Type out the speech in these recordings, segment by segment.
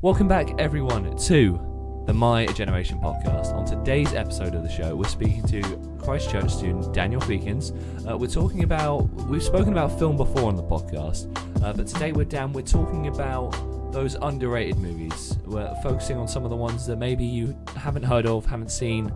Welcome back, everyone, to the My Generation podcast. On today's episode of the show, we're speaking to Christ Church student Daniel Feakins. We've spoken about film before on the podcast, but today we're talking about those underrated movies. We're focusing on some of the ones that maybe you haven't heard of, haven't seen,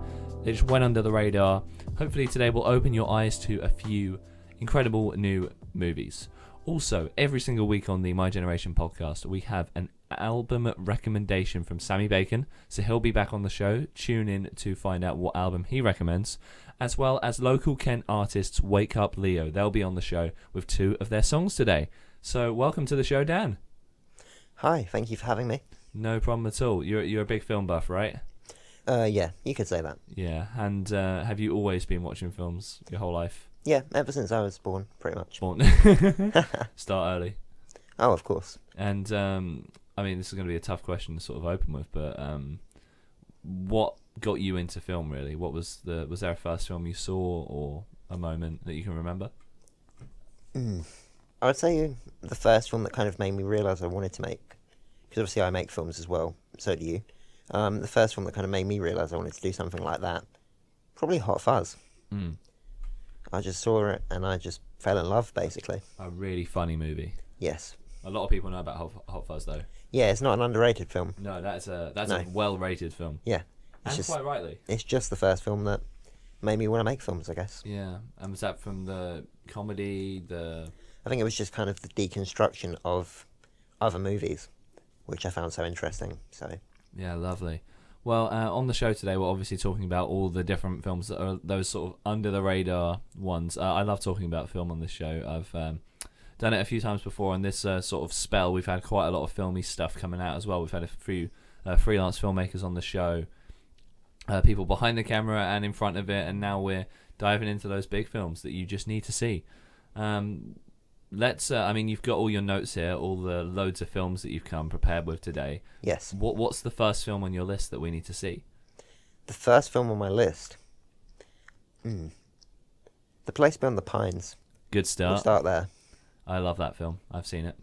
they just went under the radar. Hopefully today will open your eyes to a few incredible new movies. Also, every single week on the My Generation podcast, we have an album recommendation from Sammy Bacon, so he'll be back on the show. Tune in to find out what album he recommends, as well as local Kent artists Wake Up Leo. They'll be on the show with two of their songs today. So welcome to the show, Dan. Hi, thank you for having me. No problem at all. You're a big film buff, right? Yeah, you could say that. Yeah, and have you always been watching films your whole life? Yeah, ever since I was born, pretty much. Start early. Oh, of course. And I mean, this is going to be a tough question to sort of open with, but what got you into film, really? Was there a first film you saw or a moment that you can remember? I would say the first film that kind of made me realise I wanted to make, because obviously I make films as well, so do you. The first film that kind of made me realise I wanted to do something like that, probably Hot Fuzz. I just saw it and I just fell in love, basically. A really funny movie. Yes. A lot of people know about Hot Fuzz, though. Yeah, it's not an underrated film. No, that's a well-rated film. Yeah. And quite rightly. It's just the first film that made me want to make films, I guess. Yeah. And was that from the comedy, I think it was just kind of the deconstruction of other movies, which I found so interesting. So. Yeah, lovely. Well, on the show today, we're obviously talking about all the different films that are those sort of under-the-radar ones. I love talking about film on this show. I've done it a few times before, and this sort of spell, we've had quite a lot of filmy stuff coming out as well. We've had a few freelance filmmakers on the show, people behind the camera and in front of it, and now we're diving into those big films that you just need to see. I mean, you've got all your notes here, all the loads of films that you've come prepared with today. Yes. What's the first film on your list that we need to see? The first film on my list? The Place Beyond the Pines. Good start. We'll start there. I love that film. I've seen it.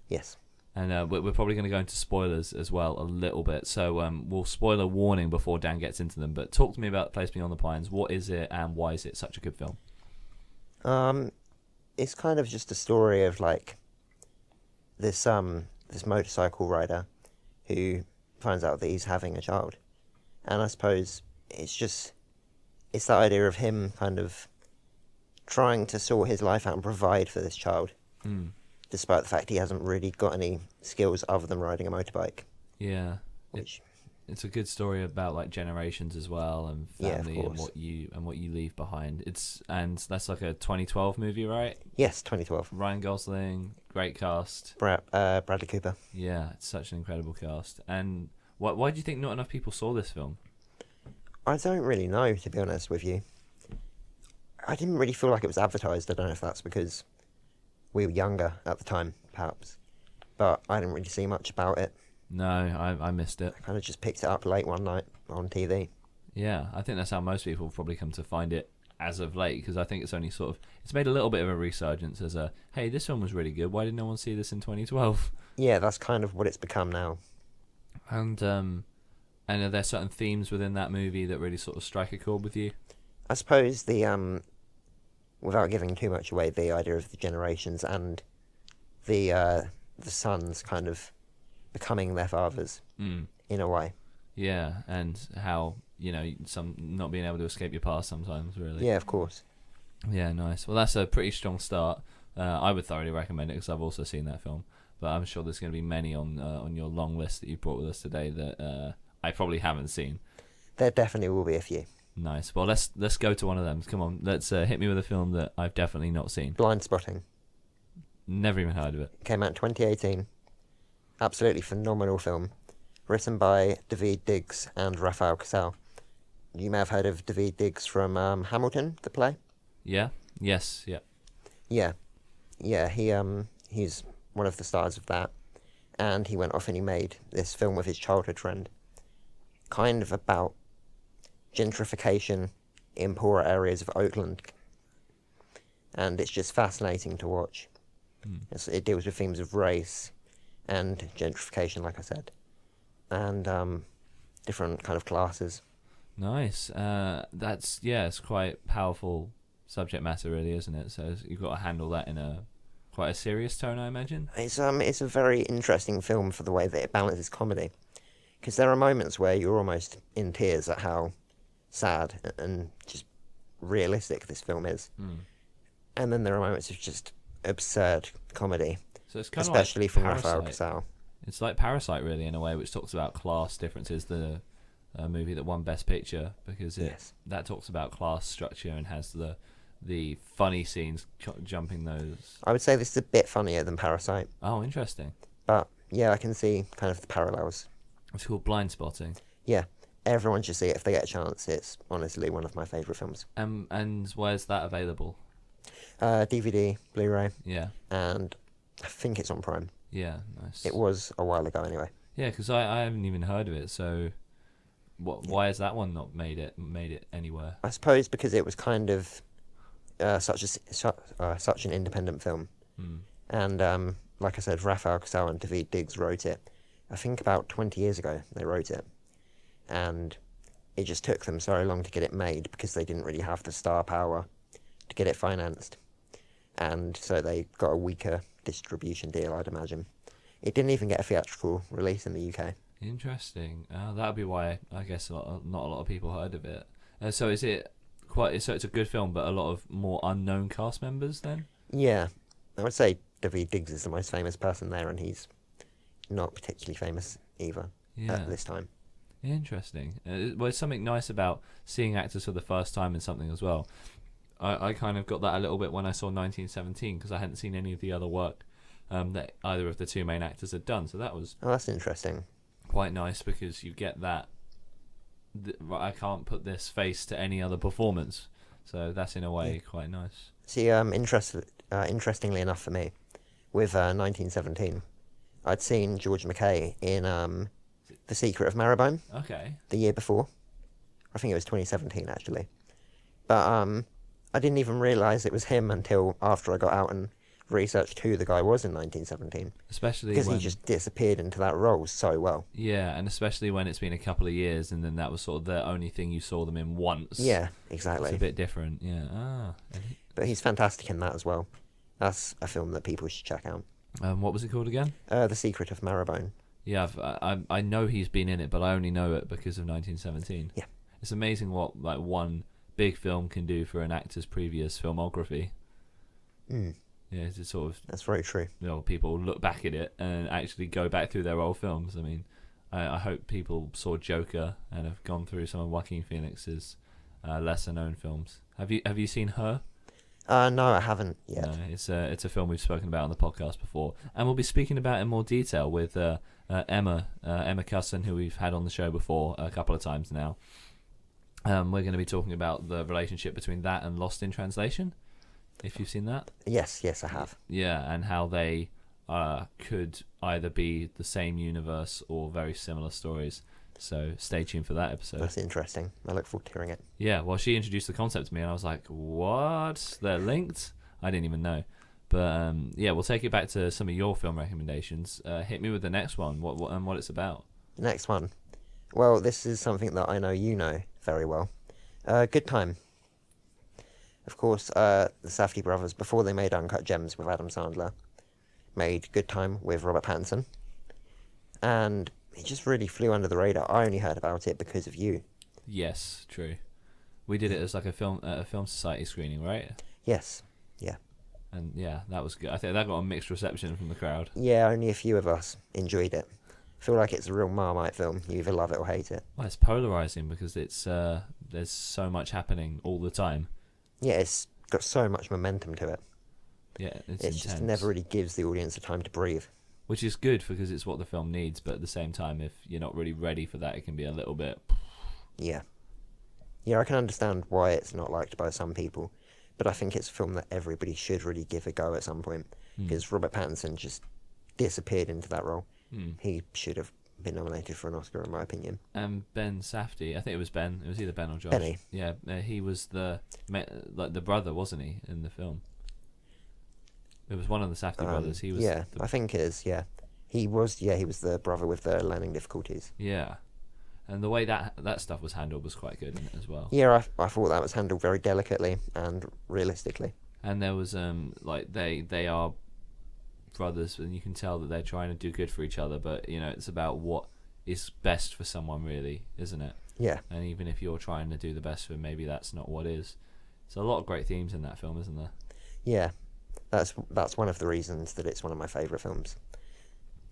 Yes. And we're probably going to go into spoilers as well a little bit. So we'll spoiler warning before Dan gets into them. But talk to me about Place Beyond the Pines. What is it and why is it such a good film? It's kind of just a story of like this motorcycle rider who finds out that he's having a child. And I suppose it's that idea of him kind of trying to sort his life out and provide for this child. Despite the fact he hasn't really got any skills other than riding a motorbike. Yeah. It's a good story about like generations as well, and family, and what you leave behind. And that's like a 2012 movie, right? Yes, 2012. Ryan Gosling, great cast. Bradley Cooper. Yeah, it's such an incredible cast. And why do you think not enough people saw this film? I don't really know, to be honest with you. I didn't really feel like it was advertised. I don't know if that's because we were younger at the time, perhaps. But I didn't really see much about it. No, I missed it. I kind of just picked it up late one night on TV. Yeah, I think that's how most people probably come to find it as of late, because I think it's only it's made a little bit of a resurgence as hey, this film was really good, why did no one see this in 2012? Yeah, that's kind of what it's become now. And are there certain themes within that movie that really sort of strike a chord with you? I suppose without giving too much away, the idea of the generations and the sons kind of becoming their fathers in a way. Yeah, and how, some not being able to escape your past sometimes, really. Yeah, of course. Yeah, nice. Well, that's a pretty strong start. I would thoroughly recommend it because I've also seen that film. But I'm sure there's going to be many on your long list that you brought with us today that I probably haven't seen. There definitely will be a few. Nice. Well, let's go to one of them. Come on, let's hit me with a film that I've definitely not seen. Blind Spotting. Never even heard of it. Came out in 2018. Absolutely phenomenal film. Written by David Diggs and Raphael Casal. You may have heard of David Diggs from Hamilton, the play. Yeah. Yes. Yeah. Yeah. Yeah. He's one of the stars of that, and he went off and he made this film with his childhood friend, kind of about gentrification in poorer areas of Oakland, and it's just fascinating to watch. It deals with themes of race and gentrification, like I said. and different kind of classes. Nice. It's quite powerful subject matter, really, isn't it? So you've got to handle that in quite a serious tone, I imagine. It's a very interesting film for the way that it balances comedy, because there are moments where you're almost in tears at how sad and just realistic this film is, and then there are moments of just absurd comedy, So it's kind especially of like from Parasite. Raphael Casal. It's like Parasite, really, in a way, which talks about class differences. The movie that won Best Picture, because that talks about class structure and has the funny scenes jumping those. I would say this is a bit funnier than Parasite. Oh, interesting. But yeah, I can see kind of the parallels. It's called Blind Spotting. Yeah, everyone should see it if they get a chance. It's honestly one of my favourite films. And where's that available? DVD, Blu-ray. Yeah. And I think it's on Prime. Yeah, nice. It was a while ago anyway. Yeah, because I haven't even heard of it, so why has that one not made it anywhere? I suppose because it was kind of such an independent film. And like I said, Raphael Casal and David Diggs wrote it. I think about 20 years ago they wrote it. And it just took them so long to get it made because they didn't really have the star power to get it financed. And so they got a weaker distribution deal, I'd imagine. It didn't even get a theatrical release in the UK. Interesting. That would be why I guess not a lot of people heard of it. So is it so it's a good film, but a lot of more unknown cast members then? Yeah, I would say David Diggs is the most famous person there, and he's not particularly famous either at this time. Interesting. Well, there's something nice about seeing actors for the first time in something as well. I kind of got that a little bit when I saw 1917 because I hadn't seen any of the other work that either of the two main actors had done. So that was that's interesting. Quite nice because you get that. I can't put this face to any other performance, so that's in a way quite nice. See, interestingly enough for me, with 1917, I'd seen George Mackay in The Secret of Marrowbone. Okay. The year before, I think it was 2017 actually, but I didn't even realise it was him until after I got out and researched who the guy was in 1917. Especially because he just disappeared into that role so well. Yeah, and especially when it's been a couple of years and then that was sort of the only thing you saw them in once. Yeah, exactly. It's a bit different, yeah. But he's fantastic in that as well. That's a film that people should check out. What was it called again? The Secret of Marrowbone. Yeah, I know he's been in it, but I only know it because of 1917. Yeah. It's amazing what like one big film can do for an actor's previous filmography. Yeah, it's sort of... That's very true. People look back at it and actually go back through their old films. I mean, I hope people saw Joker and have gone through some of Joaquin Phoenix's lesser-known films. Have you seen Her? No, I haven't yet. No, it's a film we've spoken about on the podcast before, and we'll be speaking about it in more detail with Emma Cusson, who we've had on the show before a couple of times now. We're going to be talking about the relationship between that and Lost in Translation. If you've seen that? Yes, I have. Yeah, and how they could either be the same universe or very similar stories. So stay tuned for that episode. That's interesting. I look forward to hearing it. Yeah, well, she introduced the concept to me and I was like, what? They're linked? I didn't even know. But yeah, we'll take it back to some of your film recommendations. Hit me with the next one, what it's about. The next one. Well, this is something that I know you know very well. Good Time. Of course, the Safdie brothers, before they made Uncut Gems with Adam Sandler, made Good Time with Robert Pattinson. And it just really flew under the radar. I only heard about it because of you. Yes, true. We did it as like a film society screening, right? Yes, yeah. And yeah, that was good. I think that got a mixed reception from the crowd. Yeah, only a few of us enjoyed it. I feel like it's a real Marmite film. You either love it or hate it. Well, it's polarising because it's there's so much happening all the time. Yeah, it's got so much momentum to it. Yeah, it's intense. Just never really gives the audience the time to breathe. Which is good because it's what the film needs, but at the same time, if you're not really ready for that, it can be a little bit... Yeah. Yeah, I can understand why it's not liked by some people, but I think it's a film that everybody should really give a go at some point, because Robert Pattinson just disappeared into that role. He should have been nominated for an Oscar, in my opinion. And Ben Safdie, I think it was Ben. It was either Ben or Josh. Benny. Yeah, he was the brother, wasn't he, in the film? It was one of the Safdie brothers. He was. Yeah, I think it is. Yeah, He was the brother with the learning difficulties. Yeah. And the way that stuff was handled was quite good as well. Yeah, I thought that was handled very delicately and realistically. And there was like they are brothers, and you can tell that they're trying to do good for each other. But it's about what is best for someone, really, isn't it? Yeah. And even if you're trying to do the best for them, maybe that's not what is. There's a lot of great themes in that film, isn't there? Yeah, that's one of the reasons that it's one of my favourite films.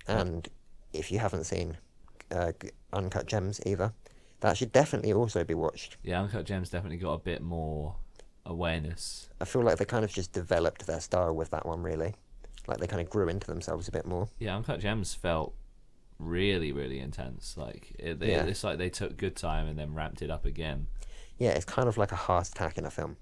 And if you haven't seen Uncut Gems either, that should definitely also be watched. Yeah, Uncut Gems definitely got a bit more awareness. I feel like they kind of just developed their style with that one, really. Like they kind of grew into themselves a bit more. Yeah, Uncut Gems felt really, really intense. Like it's like they took good time and then ramped it up again. Yeah, it's kind of like a heart attack in a film.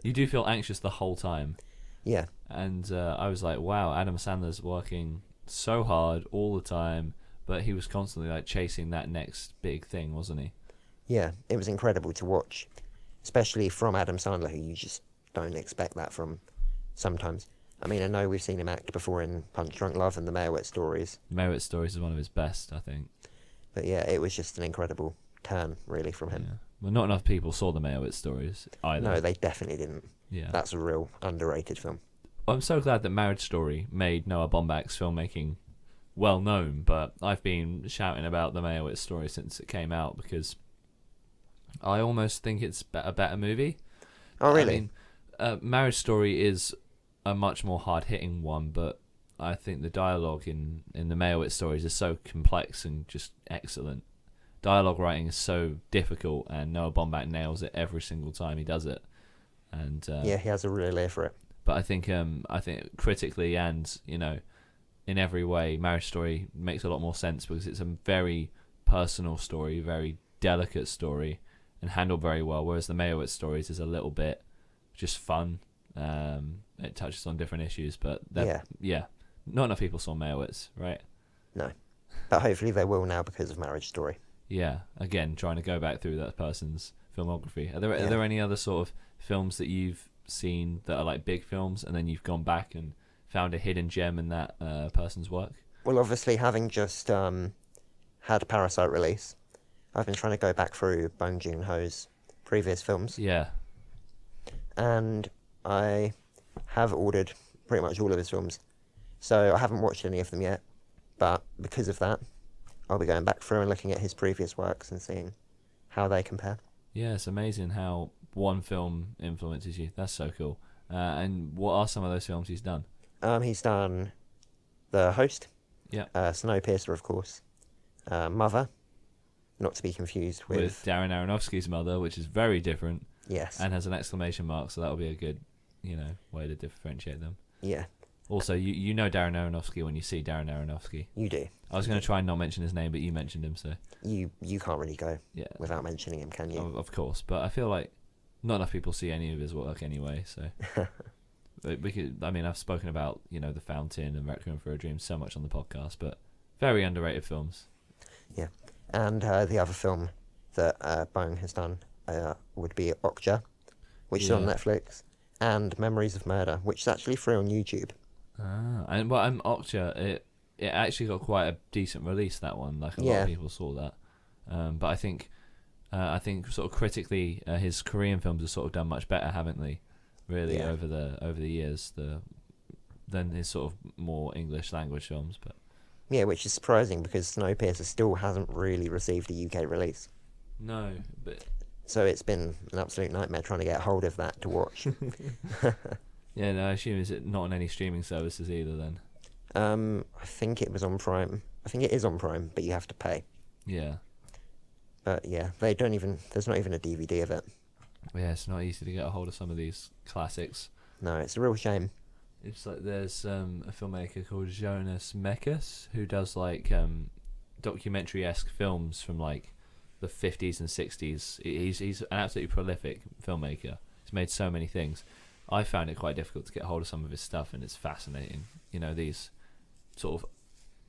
You do feel anxious the whole time. Yeah. And I was like, wow, Adam Sandler's working so hard all the time, but he was constantly like chasing that next big thing, wasn't he? Yeah, it was incredible to watch, especially from Adam Sandler, who you just don't expect that from sometimes. I mean, I know we've seen him act before in Punch Drunk Love and The Mayor Stories. Mayor Stories is one of his best, I think. But yeah, it was just an incredible turn, really, from him. Yeah. Well, not enough people saw The Mayor Stories either. No, they definitely didn't. Yeah. That's a real underrated film. I'm so glad that Marriage Story made Noah Baumbach's filmmaking well known, but I've been shouting about The Mayor Story since it came out because I almost think it's a better movie. Oh, really? I mean, Marriage Story is a much more hard-hitting one, but I think the dialogue in the Mayor Stories is so complex and just excellent. Dialogue writing is so difficult, and Noah Baumbach nails it every single time he does it. And yeah, he has a real ear for it. But I think critically and in every way, Marriage Story makes a lot more sense because it's a very personal story, very delicate story, and handled very well. Whereas the Mayor Stories is a little bit just fun. It touches on different issues, but yeah, not enough people saw Mayor, right? No, but hopefully they will now because of Marriage Story. Yeah, again, trying to go back through that person's filmography. Are there any other sort of films that you've seen that are like big films, and then you've gone back and found a hidden gem in that person's work? Well, obviously, having just had Parasite release, I've been trying to go back through Bong Joon-ho's previous films. Yeah. And I have ordered pretty much all of his films. So I haven't watched any of them yet, but because of that, I'll be going back through and looking at his previous works and seeing how they compare. Yeah, it's amazing how one film influences you. That's so cool. And what are some of those films he's done? He's done The Host. Yeah. Snowpiercer, of course. Mother, not to be confused with Darren Aronofsky's Mother, which is very different. Yes. And has an exclamation mark, so that'll be a good, way to differentiate them. Yeah. Also, you know Darren Aronofsky when you see Darren Aronofsky. You do. I was going to try and not mention his name, but you mentioned him, so... You can't really go without mentioning him, can you? Of course, but I feel like not enough people see any of his work anyway, so... I've spoken about, The Fountain and Requiem for a Dream so much on the podcast, but very underrated films. Yeah. And the other film that Bong has done would be Okja, which is on Netflix, and Memories of Murder, which is actually free on YouTube. And Okja, it actually got quite a decent release, that one. Like a lot of people saw that. But I think sort of critically, his Korean films have sort of done much better, haven't they? Really, over the years, than his sort of more English language films. But yeah, which is surprising because Snowpiercer still hasn't really received a UK release. No, but so it's been an absolute nightmare trying to get hold of that to watch. Yeah, no, I assume is it not on any streaming services either then? I think it was on Prime. I think it is on Prime, but you have to pay. Yeah. But yeah, there's not even a DVD of it. Yeah, it's not easy to get a hold of some of these classics. No, it's a real shame. It's like there's a filmmaker called Jonas Mekas who does like documentary-esque films from like the 50s and 60s. He's an absolutely prolific filmmaker. He's made so many things. I found it quite difficult to get hold of some of his stuff, and it's fascinating. These sort of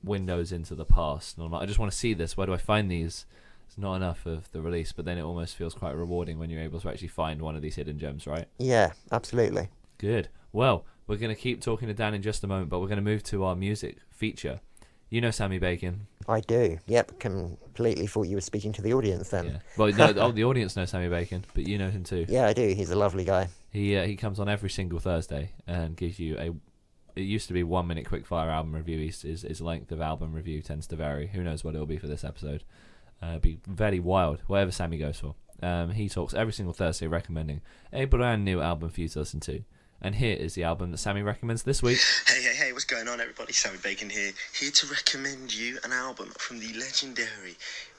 windows into the past. And I'm like, I just want to see this. Where do I find these? It's not enough of the release, but then it almost feels quite rewarding when you're able to actually find one of these hidden gems, right? Yeah, absolutely. Good. Well, we're going to keep talking to Dan in just a moment, but we're going to move to our music feature. You know Sammy Bacon. I do. Yep, completely thought you were speaking to the audience then. Yeah. Well, no, the audience knows Sammy Bacon, but you know him too. Yeah, I do. He's a lovely guy. He comes on every single Thursday and gives you it used to be 1 minute quickfire album review. His length of album review tends to vary. Who knows what it'll be for this episode. It'll be very wild, whatever Sammy goes for. He talks every single Thursday recommending a brand new album for you to listen to. And here is the album that Sammy recommends this week. Hey, what's going on, everybody? Sammy Bacon here to recommend you an album from the legendary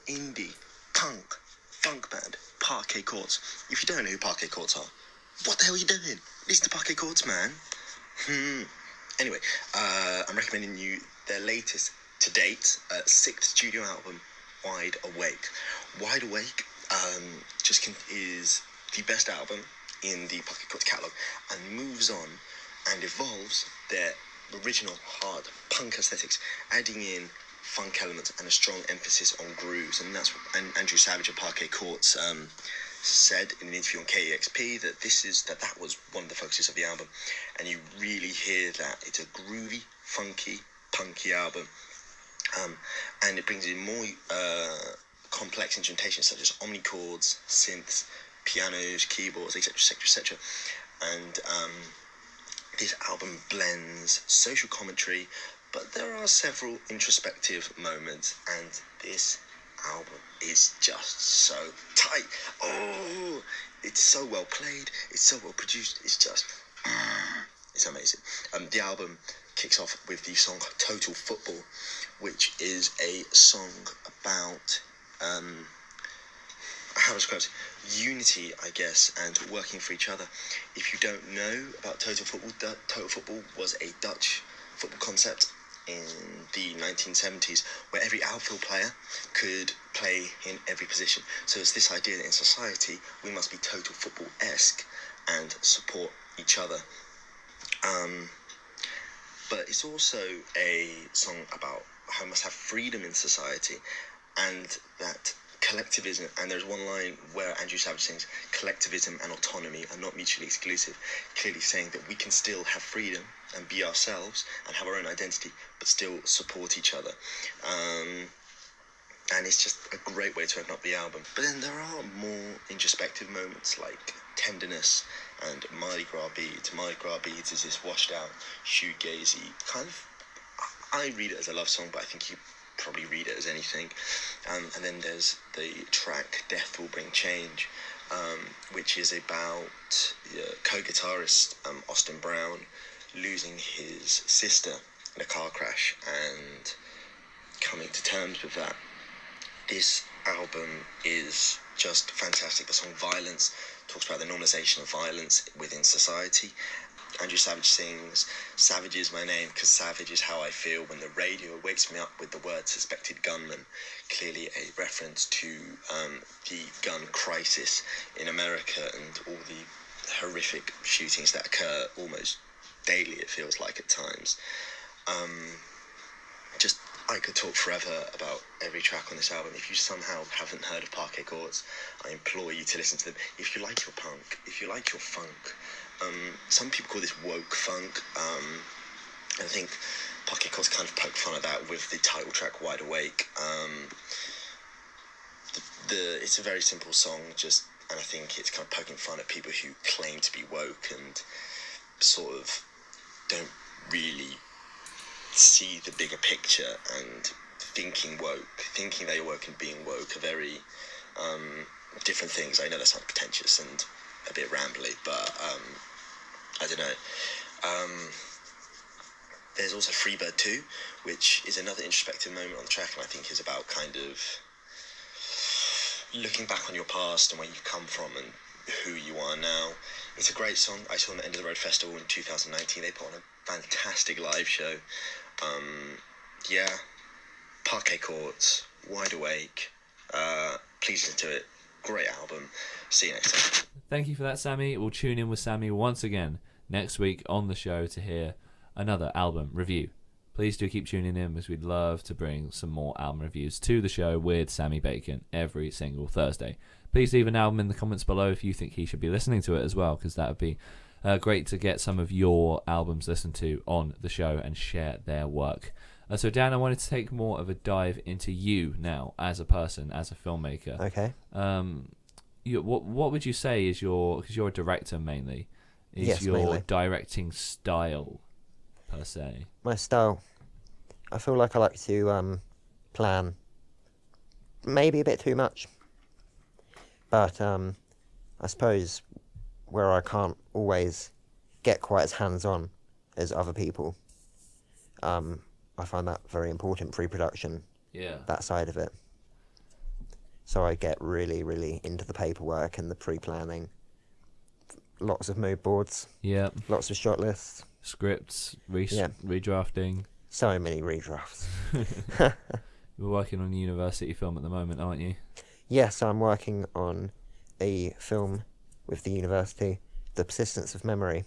indie funk band Parquet Courts. If you don't know who Parquet Courts are, what the hell are you doing? Listen to Parquet Courts, man. Anyway, I'm recommending you their latest, to date, 6th studio album, Wide Awake. Wide Awake is the best album in the Parquet Courts catalogue and moves on and evolves their original hard punk aesthetics, adding in funk elements and a strong emphasis on grooves. And that's what Andrew Savage of Parquet Courts said in an interview on KEXP, that was one of the focuses of the album. And you really hear that it's a groovy, funky, punky album. And it brings in more complex instrumentations such as omnichords, synths, pianos, keyboards, etc., etc., etc. And this album blends social commentary, but there are several introspective moments, and this album is just so tight. Oh, it's so well played, it's so well produced, it's amazing. The album kicks off with the song Total Football, which is a song about how to describe it? Unity, I guess, and working for each other. If you don't know about Total Football was a Dutch football concept in the 1970s where every outfield player could play in every position. So it's this idea that in society we must be total football-esque and support each other. But it's also a song about how we must have freedom in society, and that collectivism, and there's one line where Andrew Savage sings, collectivism and autonomy are not mutually exclusive, clearly saying that we can still have freedom and be ourselves and have our own identity, but still support each other. And it's just a great way to open up the album. But then there are more introspective moments like Tenderness and Mardi Gras Beads. Mardi Gras Beads is this washed out, shoegazy kind of, I read it as a love song, but I think you probably read it as anything. And then there's the track Death Will Bring Change, which is about co-guitarist Austin Brown losing his sister in a car crash and coming to terms with that. This album is just fantastic. The song Violence talks about the normalization of violence within society. Andrew Savage sings, "Savage is my name, 'cause savage is how I feel when the radio wakes me up with the word suspected gunman." Clearly a reference to the gun crisis in America and all the horrific shootings that occur almost daily, it feels like at times. I could talk forever about every track on this album. If you somehow haven't heard of Parquet Courts, I implore you to listen to them. If you like your punk, if you like your funk, some people call this woke funk, and I think Parquet Courts kind of poke fun at that with the title track Wide Awake. It's a very simple song, and I think it's kind of poking fun at people who claim to be woke and sort of don't really see the bigger picture, and thinking they're woke and being woke are very different things. I know that sounds pretentious and a bit rambly, but I don't know. There's also Freebird 2, which is another introspective moment on the track, and I think is about kind of looking back on your past and where you've come from and who you are now. It's a great song. I saw them at End of the Road Festival in 2019. They put on a fantastic live show. Parquet Courts, Wide Awake. Please listen to it. Great album. See you next time. Thank you for that, Sammy. We'll tune in with Sammy once again next week on the show to hear another album review. Please do keep tuning in, because we'd love to bring some more album reviews to the show with Sammy Bacon every single Thursday. Please leave an album in the comments below if you think he should be listening to it as well, because that would be great to get some of your albums listened to on the show and share their work. So Dan, I wanted to take more of a dive into you now as a person, as a filmmaker. Okay. What would you say is because you're a director mainly, is Yes, your mainly. directing style per se? My style, I feel like I like to plan maybe a bit too much. But I suppose where I can't always get quite as hands-on as other people, I find that very important, pre-production, that side of it. So I get really, really into the paperwork and the pre-planning. Lots of mood boards. Yeah. Lots of shot lists. Scripts, redrafting. So many redrafts. You're working on a university film at the moment, aren't you? Yes, I'm working on a film with the university, The Persistence of Memory,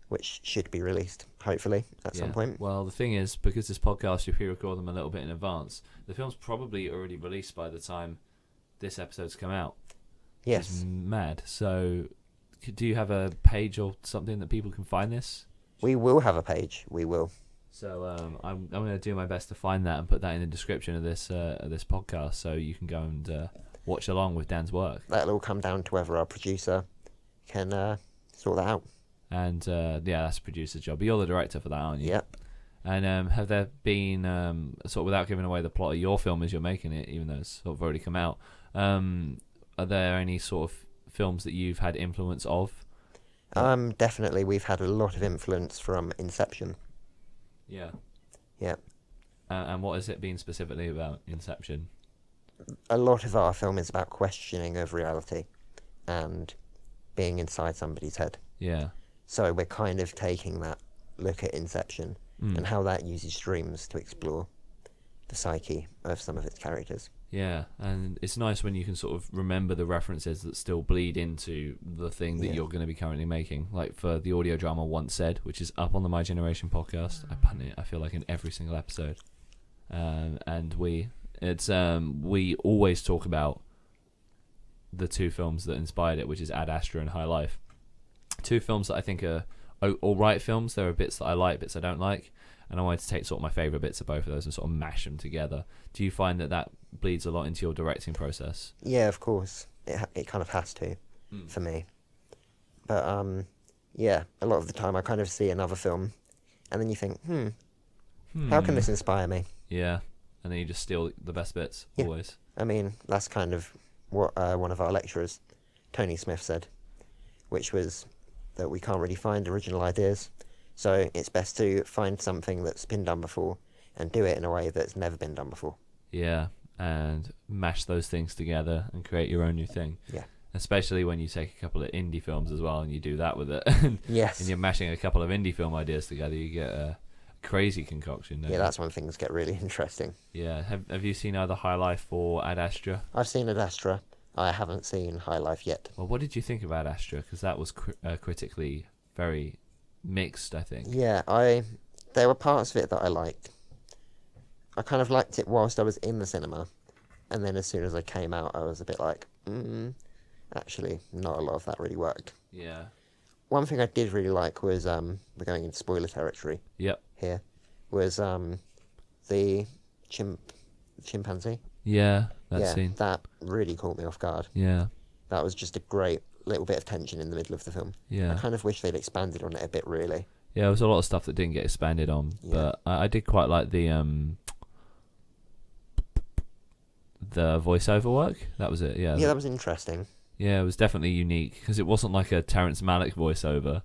which should be released, hopefully, at some point. Well, the thing is, because this podcast, you pre-record them a little bit in advance, the film's probably already released by the time this episode's come out. Yes. It's mad. So, do you have a page or something that people can find this? We will have a page. We will. So I'm going to do my best to find that and put that in the description of this podcast, so you can go and watch along with Dan's work. That'll all come down to whether our producer can sort that out. And that's a producer's job. But you're the director for that, aren't you? Yep. And have there been, sort of without giving away the plot of your film as you're making it, even though it's sort of already come out, are there any sort of films that you've had influence of? Definitely, we've had a lot of influence from Inception. Yeah. Yeah. And what has it been specifically about Inception? A lot of our film is about questioning of reality and being inside somebody's head. Yeah. So we're kind of taking that look at Inception and how that uses dreams to explore the psyche of some of its characters. Yeah, and it's nice when you can sort of remember the references that still bleed into the thing that you're going to be currently making. Like for the audio drama Once Said, which is up on the My Generation podcast. I pun it, I feel like, in every single episode. And we always talk about the two films that inspired it, which is Ad Astra and High Life. Two films that I think are alright films. There are bits that I like, bits I don't like. And I wanted to take sort of my favourite bits of both of those and sort of mash them together. Do you find that bleeds a lot into your directing process? Yeah, of course. It kind of has to, for me. But, a lot of the time I kind of see another film and then you think, how can this inspire me? Yeah, and then you just steal the best bits, always. I mean, that's kind of what one of our lecturers, Tony Smith, said, which was that we can't really find original ideas. So it's best to find something that's been done before and do it in a way that's never been done before. Yeah, and mash those things together and create your own new thing. Yeah. Especially when you take a couple of indie films as well and you do that with it. Yes. And you're mashing a couple of indie film ideas together, you get a crazy concoction. Yeah, that's when things get really interesting. Yeah. Have you seen either High Life or Ad Astra? I've seen Ad Astra. I haven't seen High Life yet. Well, what did you think of Ad Astra? Because that was critically very mixed, I think. Yeah, there were parts of it that I liked. I kind of liked it whilst I was in the cinema, and then as soon as I came out, I was a bit like, actually, not a lot of that really worked. Yeah. One thing I did really like was, we're going into spoiler territory. Yep. Here, was the chimpanzee. Yeah, that scene. That really caught me off guard. Yeah. That was just a great little bit of tension in the middle of the film. Yeah. I kind of wish they'd expanded on it a bit, really. Yeah, there was a lot of stuff that didn't get expanded on, but I did quite like the voiceover work. That was it. Yeah. Yeah, that was interesting. Yeah, it was definitely unique because it wasn't like a Terrence Malick voiceover,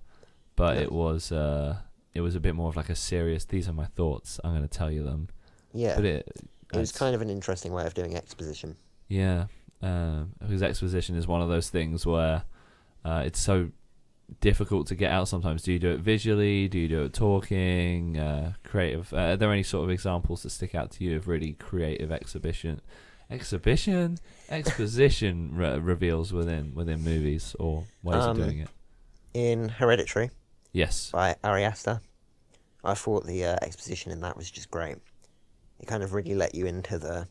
but it was a bit more of like a serious. These are my thoughts. I'm going to tell you them. Yeah. But it was kind of an interesting way of doing exposition. Yeah. Because exposition is one of those things where it's so difficult to get out sometimes. Do you do it visually? Do you do it talking? Creative? Are there any sort of examples that stick out to you of really creative exposition reveals within movies or ways of doing it? In Hereditary, yes, by Ari Aster, I thought the exposition in that was just great. It kind of really let you into the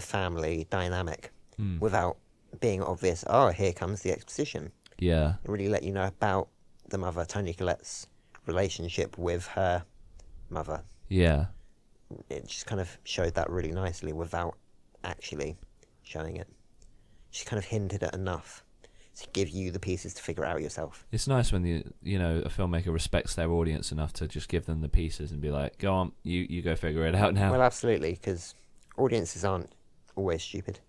family dynamic without being obvious. Oh, here comes the exposition. Yeah. It really let you know about the mother, Toni Collette's relationship with her mother. Yeah. It just kind of showed that really nicely without actually showing it. She kind of hinted at enough to give you the pieces to figure it out yourself. It's nice when a filmmaker respects their audience enough to just give them the pieces and be like, go on, you go figure it out now. Well, absolutely, because audiences aren't always stupid.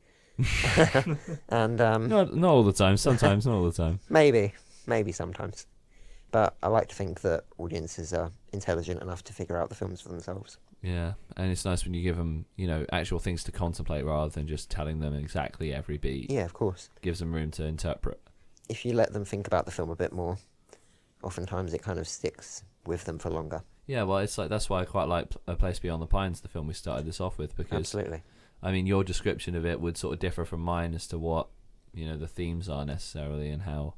And not all the time. Sometimes, not all the time. Maybe sometimes. But I like to think that audiences are intelligent enough to figure out the films for themselves. Yeah, and it's nice when you give them, actual things to contemplate rather than just telling them exactly every beat. Yeah, of course. Gives them room to interpret. If you let them think about the film a bit more, oftentimes it kind of sticks with them for longer. Yeah, well, it's like that's why I quite like A Place Beyond the Pines, the film we started this off with, because Absolutely. I mean, your description of it would sort of differ from mine as to what the themes are necessarily and how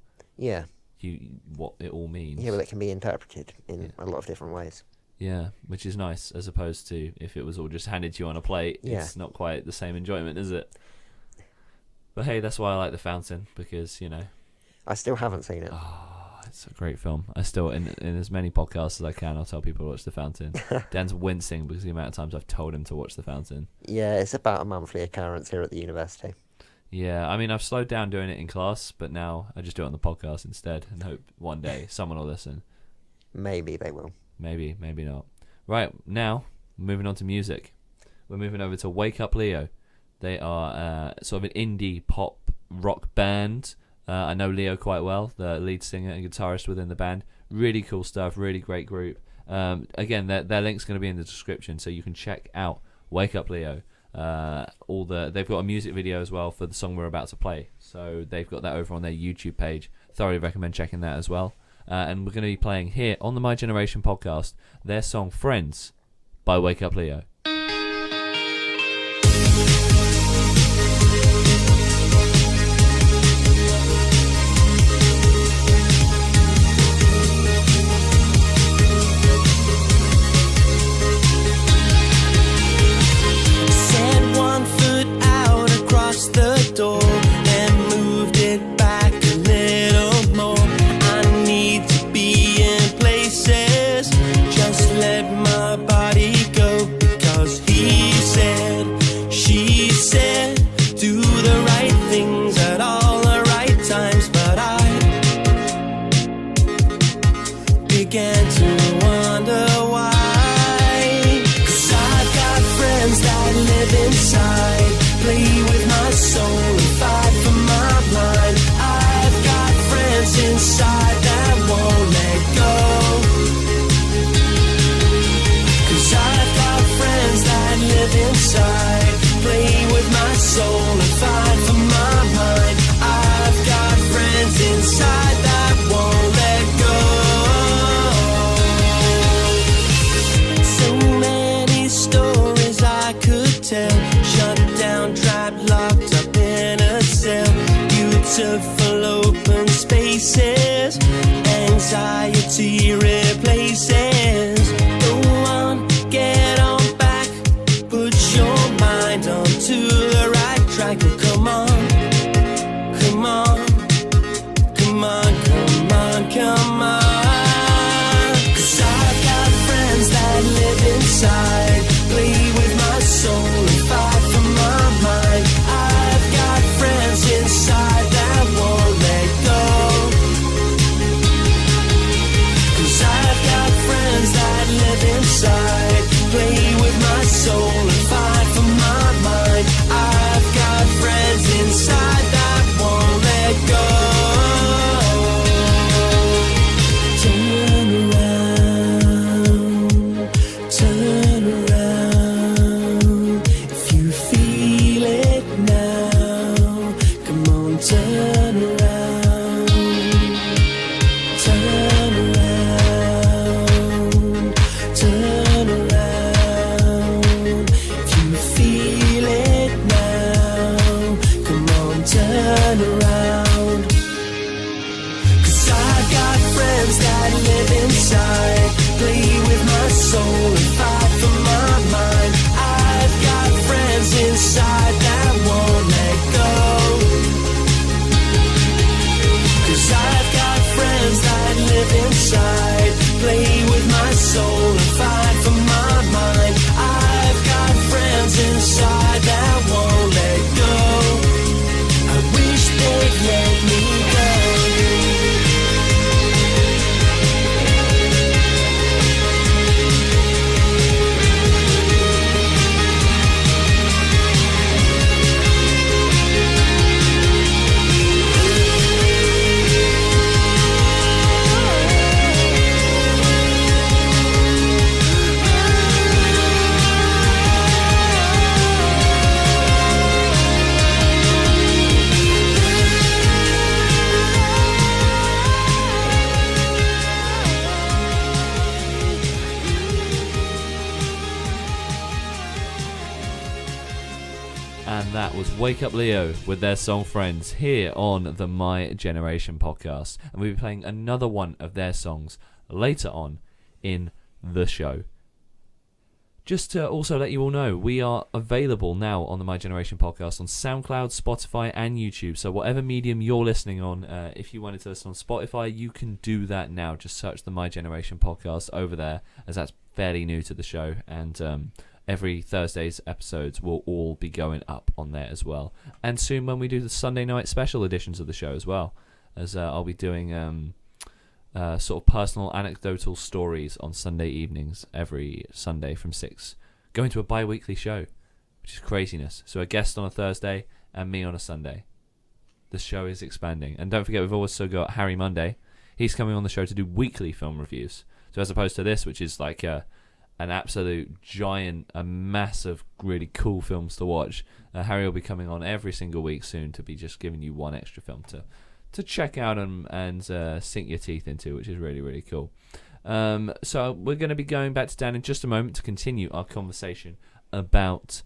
what it all means. Yeah, well, it can be interpreted in a lot of different ways. Yeah, which is nice, as opposed to if it was all just handed to you on a plate. Yeah. It's not quite the same enjoyment, is it? But hey, that's why I like The Fountain, because, I still haven't seen it. Oh, it's a great film. I still, in as many podcasts as I can, I'll tell people to watch The Fountain. Dan's wincing because of the amount of times I've told him to watch The Fountain. Yeah, it's about a monthly occurrence here at the university. Yeah, I mean, I've slowed down doing it in class, but now I just do it on the podcast instead and hope one day someone will listen. Maybe they will. Maybe, maybe not. Right, now, moving on to music. We're moving over to Wake Up Leo. They are sort of an indie pop rock band. I know Leo quite well, the lead singer and guitarist within the band. Really cool stuff, really great group. Again, their link's going to be in the description, so you can check out Wake Up Leo. They've got a music video as well for the song we're about to play, so they've got that over on their YouTube page. Thoroughly recommend checking that as well. And we're going to be playing here on the My Generation podcast their song Friends by Wake Up Leo. Set one foot out across the door, then moved it back a little more. I need to be in places, just let my body go, because he said, she said, do the right things at all the right times. But I began to wonder why, 'cause I've got friends that live inside, play with my soul and fight for my mind. I've got friends inside that won't let go, 'cause I've got friends that live inside, play with my soul and fight for my mind. I've got friends inside that won't let go. So many stories I could tell, shut down, trapped, locked up in a cell. Beautiful open spaces, anxiety replaces. Go on, get on back, put your mind onto the right track. Oh, come on, come on, come on, come on, come on. 'Cause I've got friends that live inside, play with my soul and fight for my mind. I've got friends inside that won't let go, 'cause I've got friends that live inside, play with my soul and fight for my mind. I've got friends inside that won't let go. Turn around, if you feel it now, come on, turn around, turn around, turn around, if you feel it now, come on, turn around. 'Cause I've got friends that live inside, play with my soul and fight for my mind. I've got friends inside that won't let go, 'cause And that was Wake Up Leo with their song Friends here on the My Generation podcast. And we'll be playing another one of their songs later on in the show. Just to also let you all know, we are available now on the My Generation podcast on SoundCloud, Spotify and YouTube. So whatever medium you're listening on, if you wanted to listen on Spotify, you can do that now. Just search the My Generation podcast over there, as that's fairly new to the show. And every Thursday's episodes will all be going up on there as well. And soon when we do the Sunday night special editions of the show as well, as I'll be doing sort of personal anecdotal stories on Sunday evenings every Sunday from 6. Going to a bi-weekly show, which is craziness. So a guest on a Thursday and me on a Sunday. The show is expanding. And don't forget, we've also got Harry Monday. He's coming on the show to do weekly film reviews. So as opposed to this, which is like an absolute giant, a massive, really cool films to watch. Harry will be coming on every single week soon to be just giving you one extra film to check out and sink your teeth into, which is really, really cool. So we're going to be going back to Dan in just a moment to continue our conversation about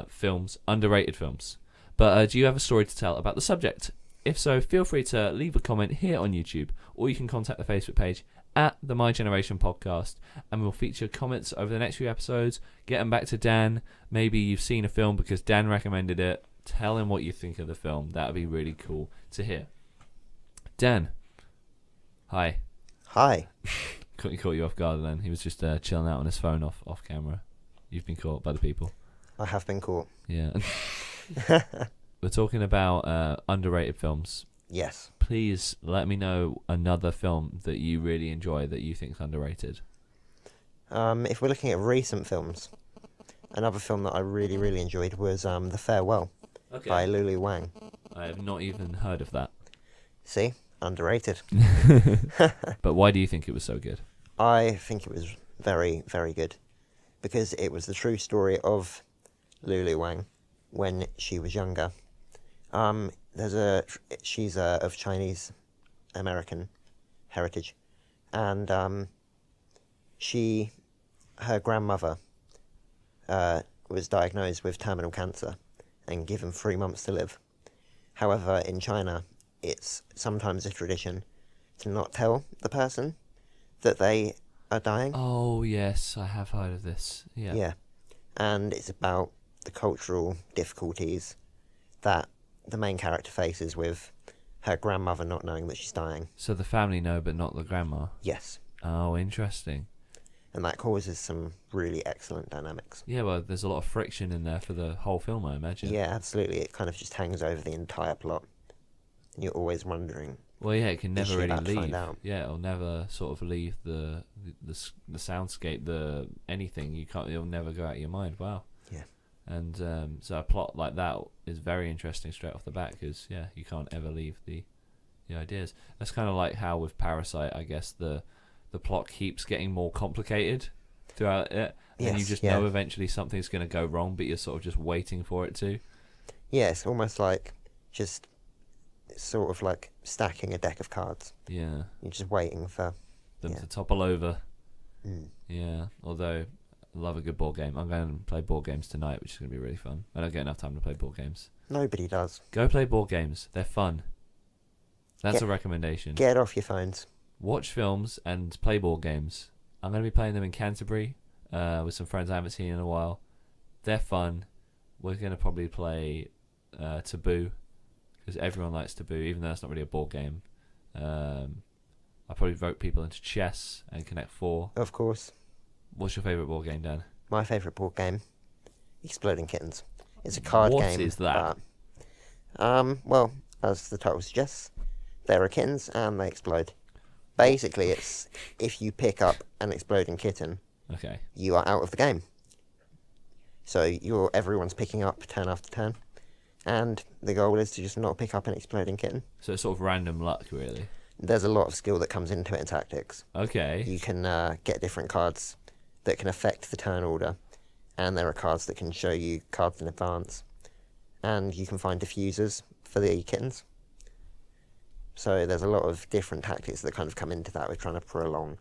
films, underrated films. But do you have a story to tell about the subject? If so, feel free to leave a comment here on YouTube, or you can contact the Facebook page at the My Generation podcast, and we'll feature comments over the next few episodes. Get them back to Dan. Maybe you've seen a film because Dan recommended it. Tell him what you think of the film. That would be really cool to hear. Dan. Hi. Hi. Couldn't caught you off guard then. He was just chilling out on his phone off camera. You've been caught by the people. I have been caught. Yeah. We're talking about underrated films. Yes. Please let me know another film that you really enjoy that you think is underrated. If we're looking at recent films, another film that I really, really enjoyed was The Farewell by Lulu Wang. I have not even heard of that. See? Underrated. But why do you think it was so good? I think it was very, very good because it was the true story of Lulu Wang when she was younger. She's of Chinese American heritage, and her grandmother was diagnosed with terminal cancer and given 3 months to live. However, in China, it's sometimes a tradition to not tell the person that they are dying. Oh yes, I have heard of this. Yeah, and it's about the cultural difficulties that the main character faces with her grandmother not knowing that she's dying. So the family know, but not the grandma? Yes. Oh, interesting. And that causes some really excellent dynamics. Yeah, well, there's a lot of friction in there for the whole film, I imagine. Yeah, absolutely. It kind of just hangs over the entire plot. And you're always wondering... Well, yeah, it can never really leave. Find out? Yeah, it'll never sort of leave the soundscape, anything. It'll never go out of your mind. Wow. Yeah. And so a plot like that is very interesting straight off the bat because, yeah, you can't ever leave the ideas. That's kind of like how with Parasite, I guess, the plot keeps getting more complicated throughout it. And you just know eventually something's going to go wrong, but you're sort of just waiting for it to. Yeah, it's almost like just sort of like stacking a deck of cards. Yeah. You're just waiting for them to topple over. Mm. Yeah, although... love a good board game. I'm going to play board games tonight, which is going to be really fun. I don't get enough time to play board games. Nobody does. Go play board games. They're fun. That's a recommendation. Get off your phones. Watch films and play board games. I'm going to be playing them in Canterbury with some friends I haven't seen in a while. They're fun. We're going to probably play Taboo because everyone likes Taboo, even though it's not really a board game. I'll probably vote people into chess and Connect 4. Of course. What's your favourite board game, Dan? My favourite board game, Exploding Kittens. It's a card game. What is that? Well, as the title suggests, there are kittens and they explode. Basically, it's if you pick up an exploding kitten, okay, you are out of the game. So everyone's picking up turn after turn, and the goal is to just not pick up an exploding kitten. So it's sort of random luck, really. There's a lot of skill that comes into it in tactics. Okay. You can get different cards that can affect the turn order, and there are cards that can show you cards in advance, and you can find diffusers for the kittens. So there's a lot of different tactics that kind of come into that. We're trying to prolong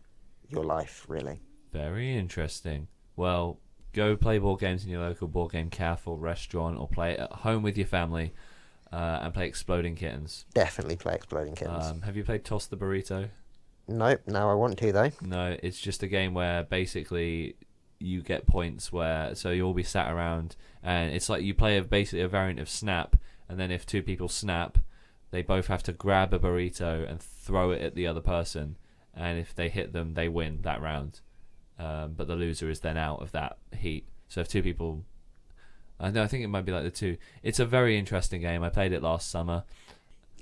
your life, really. Very interesting. Well, go play board games in your local board game cafe or restaurant, or play it at home with your family, and play Exploding Kittens. Definitely play Exploding Kittens. Have you played Toss the Burrito? Nope, now I want to though. No, it's just a game where basically you get points so you'll be sat around, and it's like you play basically a variant of Snap, and then if two people snap, they both have to grab a burrito and throw it at the other person, and if they hit them, they win that round. But the loser is then out of that heat. So if two people... I think it might be like the two. It's a very interesting game. I played it last summer.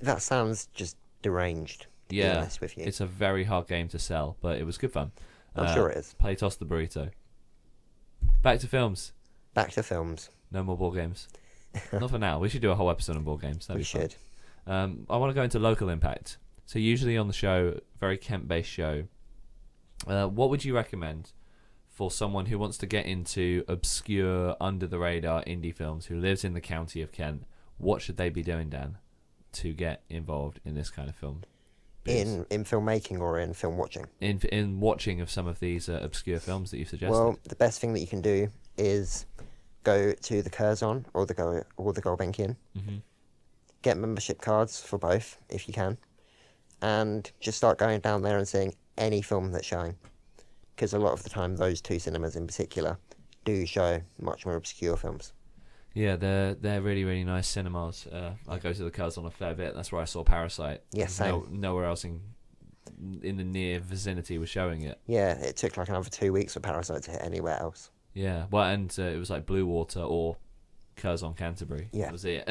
That sounds just deranged, to be honest with you. It's a very hard game to sell, but it was good fun. I'm sure it is. Play Toss the Burrito. Back to films. Back to films. No more board games. Not for now. We should do a whole episode on board games. We should. I want to go into local impact. So usually on the show, very Kent-based show, what would you recommend for someone who wants to get into obscure, under-the-radar indie films, who lives in the county of Kent? What should they be doing, Dan, to get involved in this kind of film? In filmmaking or in film watching? In watching of some of these obscure films that you suggested. Well, the best thing that you can do is go to the Curzon or the Gulbenkian, get membership cards for both if you can, and just start going down there and seeing any film that's showing. Because a lot of the time, those two cinemas in particular do show much more obscure films. Yeah, they're really, really nice cinemas. I go to the Curzon a fair bit. That's where I saw Parasite. Yes, same. Nowhere else in the near vicinity was showing it. Yeah, it took like another 2 weeks for Parasite to hit anywhere else. Yeah, well, and it was like Blue Water or Curzon Canterbury. Yeah. That was it.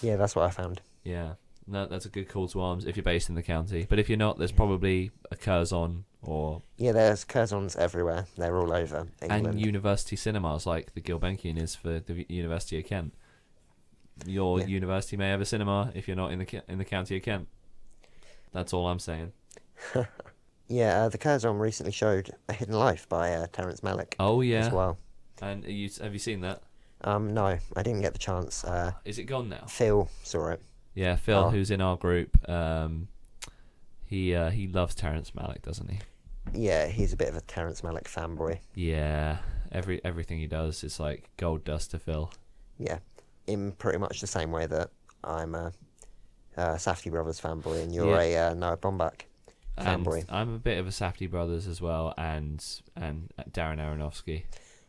Yeah, that's what I found. Yeah, no, that's a good call to arms if you're based in the county. But if you're not, there's probably a Curzon or... Yeah, there's Curzons everywhere. They're all over England. And university cinemas like the Gulbenkian is for the University of Kent. Your university may have a cinema if you're not in the county of Kent. That's all I'm saying. Yeah, the Curzon recently showed A Hidden Life by Terrence Malick. Oh, yeah. As well. And have you seen that? No, I didn't get the chance. Is it gone now? Phil saw it. Yeah, Phil, who's in our group, he loves Terrence Malick, doesn't he? Yeah, he's a bit of a Terrence Malick fanboy. Yeah, everything he does is like gold dust to Phil. Yeah, in pretty much the same way that I'm a Safdie Brothers fanboy and you're a Noah Baumbach fanboy. And I'm a bit of a Safdie Brothers as well, and Darren Aronofsky.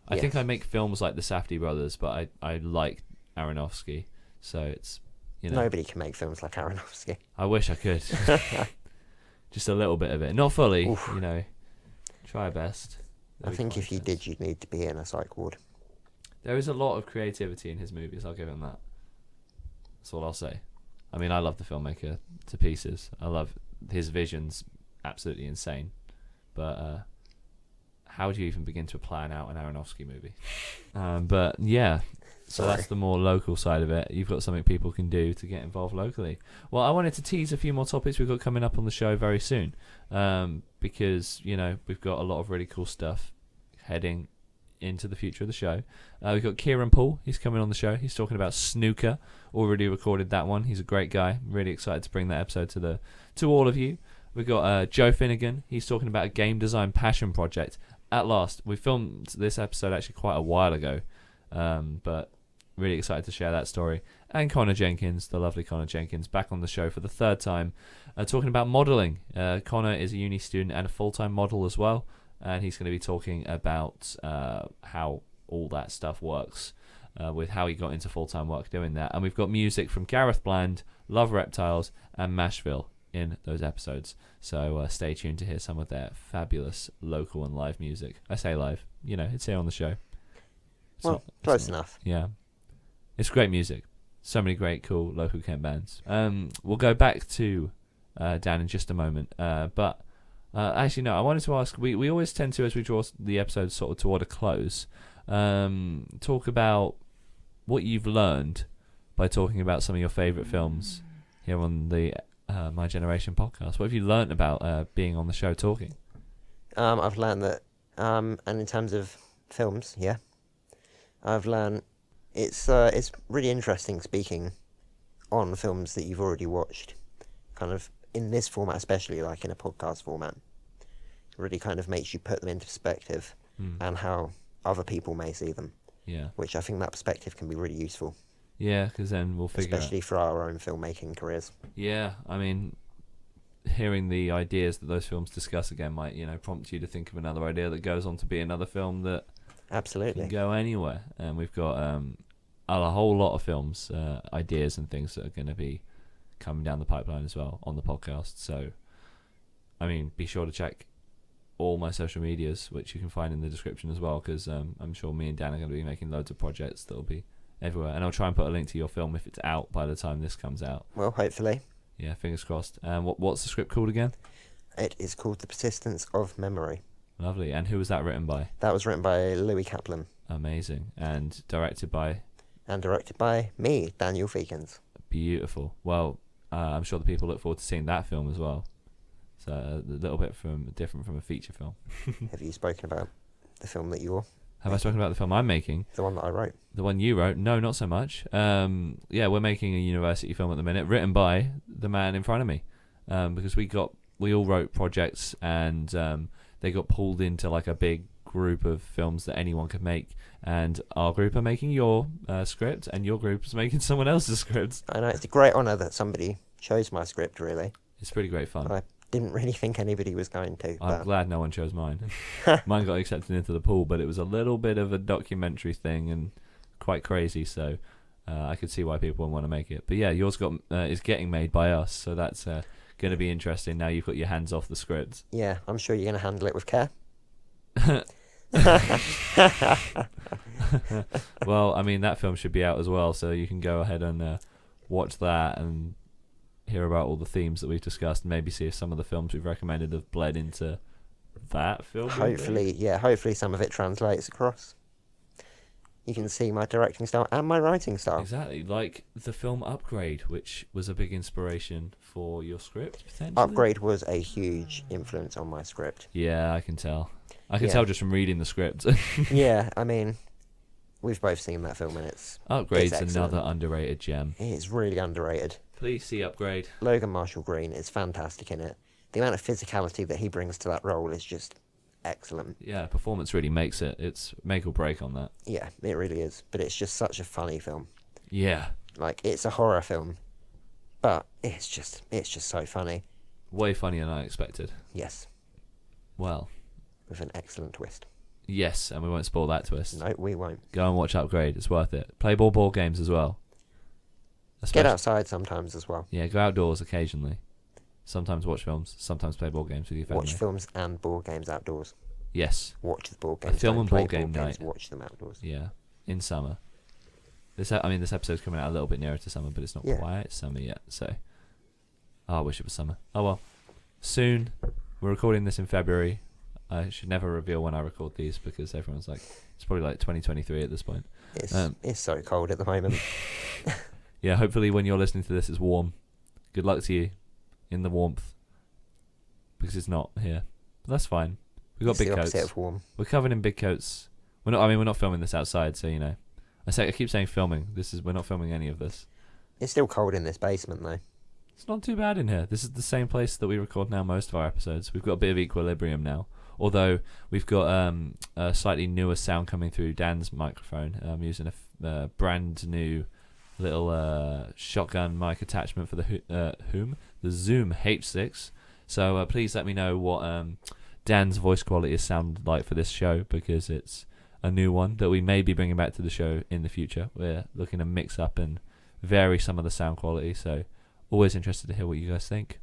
I think I make films like the Safdie Brothers, but I like Aronofsky, so it's... Nobody can make films like Aronofsky. I wish I could. Just a little bit of it. Not fully, Oof. Try our best. I think if you did, you'd need to be in a psych ward. There is a lot of creativity in his movies, I'll give him that. That's all I'll say. I mean, I love the filmmaker to pieces. I love his vision's absolutely insane. But how do you even begin to plan out an Aronofsky movie? But yeah... So that's the more local side of it. You've got something people can do to get involved locally. Well, I wanted to tease a few more topics we've got coming up on the show very soon, because we've got a lot of really cool stuff heading into the future of the show. We've got Kieran Poole. He's coming on the show. He's talking about snooker. Already recorded that one. He's a great guy. Really excited to bring that episode to all of you. We've got Joe Finnegan. He's talking about a game design passion project. At last, we filmed this episode actually quite a while ago, but really excited to share that story. And Connor Jenkins, the lovely Connor Jenkins, back on the show for the third time, talking about modelling. Connor is a uni student and a full-time model as well, and he's going to be talking about how all that stuff works, with how he got into full-time work doing that. And we've got music from Gareth Bland, Love Reptiles, and Mashville in those episodes. So stay tuned to hear some of their fabulous local and live music. I say live, it's here on the show. Close enough. Yeah. It's great music. So many great, cool local Kent bands. We'll go back to Dan in just a moment. But actually, no, I wanted to ask, we always tend to, as we draw the episode sort of toward a close, talk about what you've learned by talking about some of your favourite films here on the My Generation podcast. What have you learned about being on the show talking? I've learned that, and in terms of films, I've learned it's really interesting speaking on films that you've already watched, kind of in this format, especially like in a podcast format. It really kind of makes you put them into perspective and how other people may see them. Yeah. Which I think that perspective can be really useful. Yeah, because then we'll figure especially for our own filmmaking careers. Yeah, I mean, hearing the ideas that those films discuss again might, prompt you to think of another idea that goes on to be another film that absolutely can go anywhere. And we've got a whole lot of films, ideas and things that are going to be coming down the pipeline as well on the podcast. So, I mean, be sure to check all my social medias, which you can find in the description as well, because I'm sure me and Dan are going to be making loads of projects that'll be everywhere. And I'll try and put a link to your film if it's out by the time this comes out. Well, hopefully. Yeah, fingers crossed. What's the script called again? It is called The Persistence of Memory. Lovely. And who was that written by? That was written by Louis Kaplan. Amazing. And directed by? And directed by me, Daniel Feakins. Beautiful. Well, I'm sure the people look forward to seeing that film as well. So a little bit different from a feature film. Have you spoken about the film that you're... Have I spoken about the film I'm making? The one that I wrote. The one you wrote? No, not so much. Yeah, we're making a university film at the minute, written by the man in front of me. Because we all wrote projects, and they got pulled into like a big group of films that anyone could make. And our group are making your script, and your group is making someone else's script. I know, it's a great honour that somebody chose my script, really. It's pretty great fun. I didn't really think anybody was going to. I'm glad no one chose mine. Mine got accepted into the pool, but it was a little bit of a documentary thing and quite crazy, so I could see why people would want to make it. But yeah, yours is getting made by us, so that's going to be interesting. Now you've got your hands off the script. Yeah, I'm sure you're going to handle it with care. Well, I mean, that film should be out as well, so you can go ahead and watch that and hear about all the themes that we've discussed, and maybe see if some of the films we've recommended have bled into that film. Hopefully some of it translates across. You can see my directing style and my writing style. Exactly, like the film Upgrade, which was a big inspiration for your script, potentially. Upgrade was a huge influence on my script. Yeah, I can tell. I can tell just from reading the script. Yeah, I mean, we've both seen that film, and Upgrade's it's another underrated gem. It is really underrated. Please see Upgrade. Logan Marshall Green is fantastic in it. The amount of physicality that he brings to that role is just excellent. Yeah, performance really makes it. It's make or break on that. Yeah, it really is. But it's just such a funny film. Yeah. Like, it's a horror film, but it's just so funny. Way funnier than I expected. Yes. Well. With an excellent twist. Yes, and we won't spoil that twist. No, we won't. Go and watch Upgrade. It's worth it. Play board games as well. Get outside sometimes as well. Yeah, go outdoors occasionally. Sometimes watch films. Sometimes play board games with your family. Watch films and board games outdoors. Yes. Watch the board games. A film and play board game night. Watch them outdoors. Yeah, in summer. This episode's coming out a little bit nearer to summer, but it's not quite summer yet. So, I wish it was summer. Oh well. Soon. We're recording this in February. I should never reveal when I record these because everyone's like, it's probably like 2023 at this point. It's so cold at the moment. Yeah, hopefully when you're listening to this, it's warm. Good luck to you in the warmth, because it's not here. But that's fine. We've got big the coats. opposite of warm. We're covered in big coats. We're not filming this outside, so I keep saying filming. We're not filming any of this. It's still cold in this basement though. It's not too bad in here. This is the same place that we record now most of our episodes. We've got a bit of equilibrium now. Although we've got a slightly newer sound coming through Dan's microphone. I'm using a brand new little shotgun mic attachment for the Zoom H6. So please let me know what Dan's voice quality has sounded like for this show, because it's a new one that we may be bringing back to the show in the future. We're looking to mix up and vary some of the sound quality, so always interested to hear what you guys think.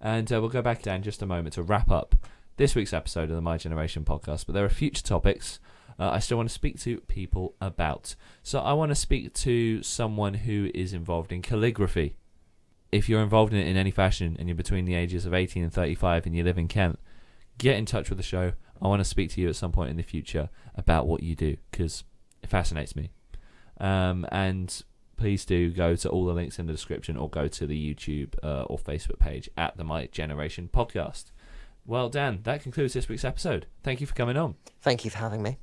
And we'll go back to Dan in just a moment to wrap up this week's episode of the My Generation podcast, but there are future topics I still want to speak to people about. So I want to speak to someone who is involved in calligraphy. If you're involved in it in any fashion and you're between the ages of 18 and 35 and you live in Kent, get in touch with the show. I want to speak to you at some point in the future about what you do, because it fascinates me. And please do go to all the links in the description, or go to the YouTube or Facebook page at the My Generation podcast. Well, Dan, that concludes this week's episode. Thank you for coming on. Thank you for having me.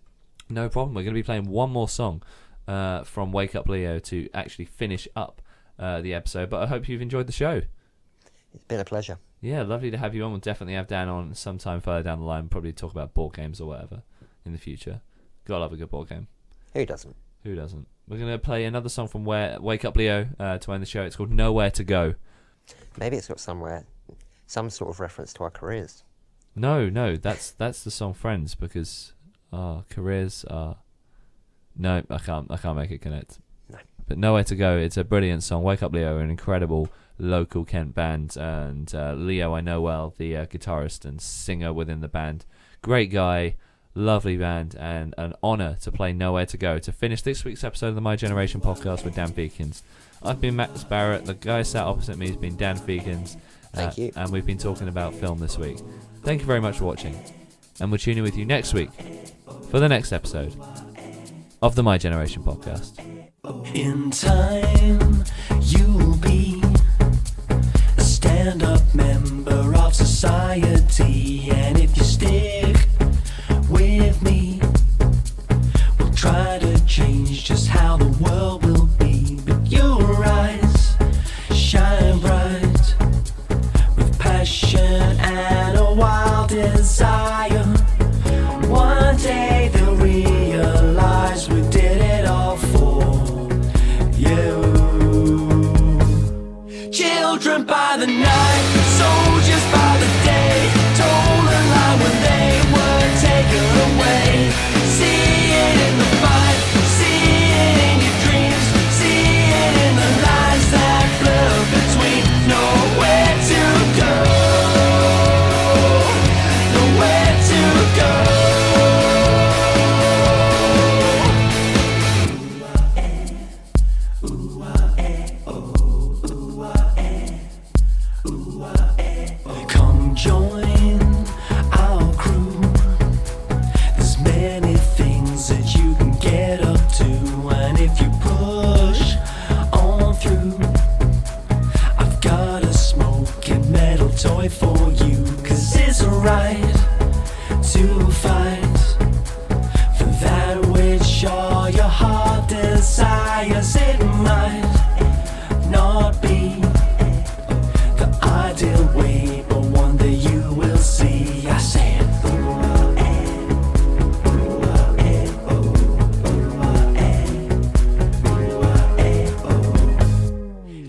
No problem. We're going to be playing one more song from Wake Up Leo to actually finish up the episode, but I hope you've enjoyed the show. It's been a pleasure. Yeah, lovely to have you on. We'll definitely have Dan on sometime further down the line, probably talk about board games or whatever in the future. Gotta love a good board game. Who doesn't? Who doesn't? We're going to play another song from Wake Up Leo to end the show. It's called Nowhere to Go. Maybe it's got some sort of reference to our careers. No, that's the song Friends, because our careers are... No, I can't make it connect. No. But Nowhere to Go, it's a brilliant song. Wake Up Leo, an incredible local Kent band, and Leo I know well, the guitarist and singer within the band. Great guy, lovely band, and an honour to play Nowhere to Go to finish this week's episode of the My Generation podcast with Dan Feakins. I've been Max Barrett, the guy sat opposite me has been Dan Feakins. Thank you. And we've been talking about film this week. Thank you very much for watching, and we'll tune in with you next week for the next episode of the My Generation podcast. In time, you'll be a stand-up member of society, and if you stick with me, we'll try to change just how the world will be. But your eyes shine bright with passion and a wild desire. One day they'll realize we did it all for you. Children by the night, soldiers by the day, told a lie when they were taken away. See it in the fight, see it in your dreams, see it in the lines that blur between. Nowhere to go, nowhere to go. Come join our crew. There's many things that you can get up to, and if you push on through, I've got a smoking metal toy for you. 'Cause it's right to fight for that which all your heart desires. It might not be the ideal way, but one day you will see. I said,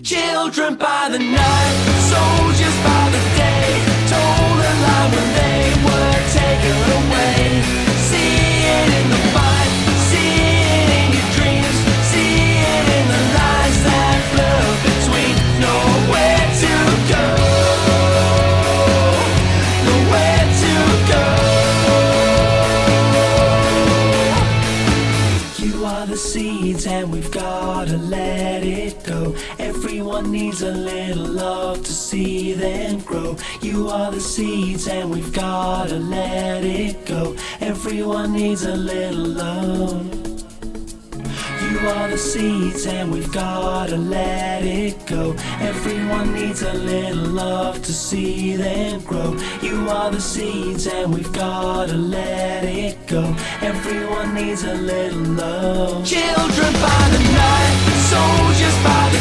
children by the night, soldiers by the day, told a lie when they were taken away. See it in the fight, see it in your dreams, see it in the lines that blur between. Nowhere to go, nowhere to go. You are the seeds and we've gotta let it go. Everyone needs a little love to see them grow. You are the seeds and we've gotta let it go. Everyone needs a little love. You are the seeds and we've gotta let it go. Everyone needs a little love to see them grow. You are the seeds and we've gotta let it go. Everyone needs a little love. Children by the night, soldiers by the